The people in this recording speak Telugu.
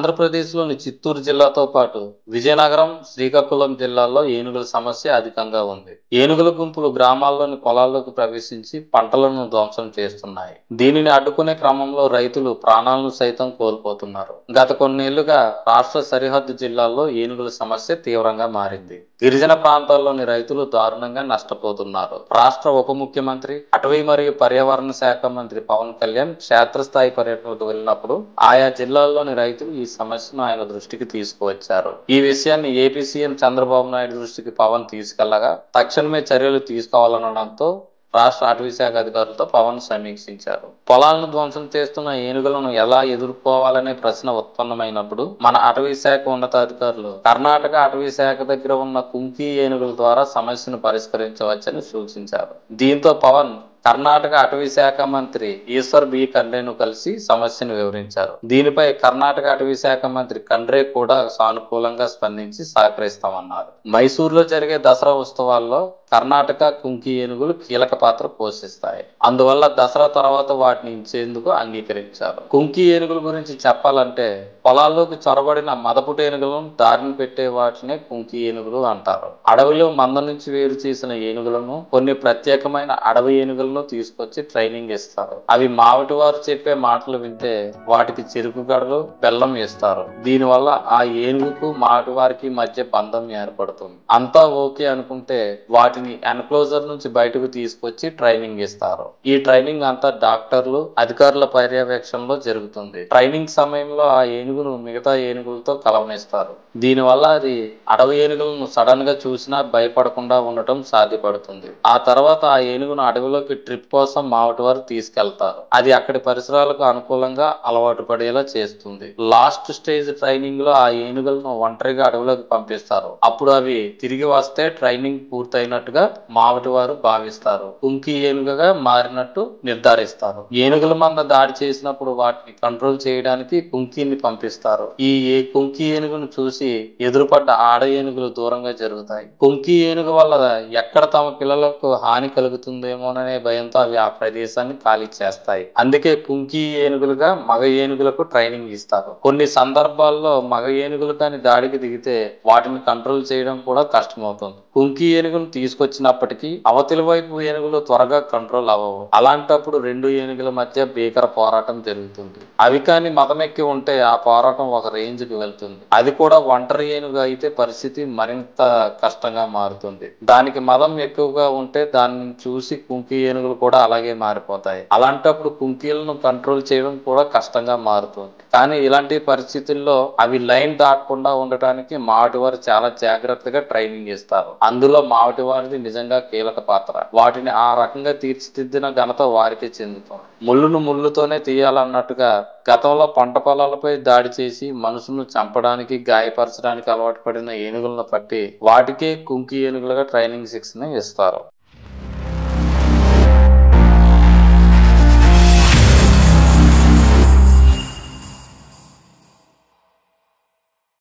ఆంధ్రప్రదేశ్‌లోని చిత్తూరు జిల్లాతో పాటు విజయనగరం, శ్రీకాకుళం జిల్లాల్లో ఏనుగుల సమస్య అధికంగా ఉంది. ఏనుగుల గుంపులు గ్రామాల్లోని పొలాల్లోకి ప్రవేశించి పంటలను ధ్వంసం చేస్తున్నాయి. దీనిని అడ్డుకునే క్రమంలో రైతులు ప్రాణాలను సైతం కోల్పోతున్నారు. గత కొన్నేళ్లుగా రాష్ట్ర సరిహద్దు జిల్లాల్లో ఏనుగుల సమస్య తీవ్రంగా మారింది. గిరిజన ప్రాంతాల్లోని రైతులు దారుణంగా నష్టపోతున్నారు. రాష్ట్ర ఉప ముఖ్యమంత్రి, అటవీ మరియు పర్యావరణ శాఖ మంత్రి పవన్ కళ్యాణ్ క్షేత్రస్థాయి పర్యటనకు వెళ్ళినప్పుడు ఆయా జిల్లాల్లోని రైతులు ఈ సమస్యను ఆయన దృష్టికి తీసుకువచ్చారు. ఈ విషయాన్ని ఏపీ సీఎం చంద్రబాబు నాయుడు దృష్టికి పవన్ తీసుకెళ్లగా తక్షణమే చర్యలు తీసుకోవాలనడంతో రాష్ట్ర అటవీ శాఖ అధికారులతో పవన్ సమీక్షించారు. పొలాలను ధ్వంసం చేస్తున్న ఏనుగులను ఎలా ఎదుర్కోవాలనే ప్రశ్న ఉత్పన్నమైనప్పుడు మన అటవీ శాఖ ఉన్నతాధికారులు కర్ణాటక అటవీ శాఖ దగ్గర ఉన్న కుంకి ఏనుగుల ద్వారా సమస్యను పరిష్కరించవచ్చని సూచించారు. దీంతో పవన్ కర్ణాటక అటవీ శాఖ మంత్రి ఈశ్వర్ బి ఖండ్రేను కలిసి సమస్యను వివరించారు. దీనిపై కర్ణాటక అటవీ శాఖ మంత్రి ఖండ్రే కూడా సానుకూలంగా స్పందించి సహకరిస్తామన్నారు. మైసూరులో జరిగే దసరా ఉత్సవాల్లో కర్ణాటక కుంకి ఏనుగులు కీలక పాత్ర పోషిస్తాయి. అందువల్ల దసరా తర్వాత వాటిని ఇచ్చేందుకు అంగీకరించారు. కుంకి ఏనుగుల గురించి చెప్పాలంటే పొలాల్లోకి చొరబడిన మదపుట ఏనుగులను దారిని పెట్టే వాటినే కుంకి ఏనుగులు అంటారు. అడవిలో మంద నుంచి వేరు చేసిన ఏనుగులను కొన్ని ప్రత్యేకమైన అడవి ఏనుగులను తీసుకొచ్చి ట్రైనింగ్ ఇస్తారు. అవి మావటి వారు చెప్పే మాటలు వింటే వాటికి చెరుకు గడలు, బెల్లం ఇస్తారు. దీనివల్ల ఆ ఏనుగుకు మావటి వారికి మధ్య బంధం ఏర్పడుతుంది. అంతా ఓకే అనుకుంటే వాటిని ఎన్క్లోజర్ నుంచి బయటకు తీసుకొచ్చి ట్రైనింగ్ ఇస్తారు. ఈ ట్రైనింగ్ అంతా డాక్టర్లు, అధికారుల పర్యవేక్షణలో జరుగుతుంది. ట్రైనింగ్ సమయంలో ఆ ఏనుగును మిగతా ఏనుగులతో కలవనిస్తారు. దీనివల్ల అది అడవి ఏనుగులను సడన్ గా చూసినా భయపడకుండా ఉండటం సాధ్యపడుతుంది. ఆ తర్వాత ఆ ఏనుగును అడవిలోకి ట్రిప్ కోసం మావటి వారు తీసుకెళ్తారు. అది అక్కడి పరిసరాలకు అనుకూలంగా అలవాటు పడేలా చేస్తుంది. లాస్ట్ స్టేజ్ ట్రైనింగ్ లో ఆ ఏనుగులను ఒంటరిగా అడవిలోకి పంపిస్తారు. అప్పుడు అవి తిరిగి వస్తే ట్రైనింగ్ పూర్తయినట్టుగా మావటి వారు భావిస్తారు. కుంకి ఏనుగుగా మారినట్టు నిర్ధారిస్తారు. ఏనుగుల మంద దాడి చేసినప్పుడు వాటిని కంట్రోల్ చేయడానికి కుంకిని పంపిస్తారు. ఈ కుంకి ఏనుగును చూసి ఎదురుపడ్డ ఆడ ఏనుగులు దూరంగా జరుగుతాయి. కుంకి ఏనుగు వల్ల ఎక్కడ తమ పిల్లలకు హాని కలుగుతుందేమోననే భయంతో అవి ఆ ప్రదేశాన్ని ఖాళీ చేస్తాయి. అందుకే కుంకి ఏనుగులుగా మగ ఏనుగులకు ట్రైనింగ్ ఇస్తారు. కొన్ని సందర్భాల్లో మగ ఏనుగులు కానీ దాడికి దిగితే వాటిని కంట్రోల్ చేయడం కూడా కష్టమవుతుంది. కుంకి ఏనుగును తీసుకొచ్చినప్పటికీ అవతలి వైపు ఏనుగులు త్వరగా కంట్రోల్ అవ్వవు. అలాంటప్పుడు రెండు ఏనుగుల మధ్య భీకర పోరాటం జరుగుతుంది. అవి కానీ మదమెక్కి ఉంటే ఆ పోరాటం ఒక రేంజ్ కి వెళ్తుంది. అది కూడా ఒంటరి ఏనుగు అయితే పరిస్థితి మరింత కష్టంగా మారుతుంది. దానికి మదం ఎక్కువగా ఉంటే దాన్ని చూసి కుంకి ఏనుగులు కూడా అలాగే మారిపోతాయి. అలాంటప్పుడు కుంకీలను కంట్రోల్ చేయడం కూడా కష్టంగా మారుతుంది. కానీ ఇలాంటి పరిస్థితుల్లో అవి లైన్ దాటకుండా ఉండటానికి మావటి వారు చాలా జాగ్రత్తగా ట్రైనింగ్ ఇస్తారు. అందులో మావటి వారిది నిజంగా కీలక పాత్ర. వాటిని ఆ రకంగా తీర్చిదిద్దిన ఘనత వారికే చెందుతుంది. ముళ్ళును ముళ్ళుతోనే తీయాలన్నట్టుగా గతంలో పంట పొలాలపై దాడి చేసి మనుషులను చంపడానికి, గాయపరచడానికి అలవాటు పడిన ఏనుగులను పట్టి వాటికే కుంకి ఏనుగులుగా ట్రైనింగ్ శిక్షణ ఇస్తారు.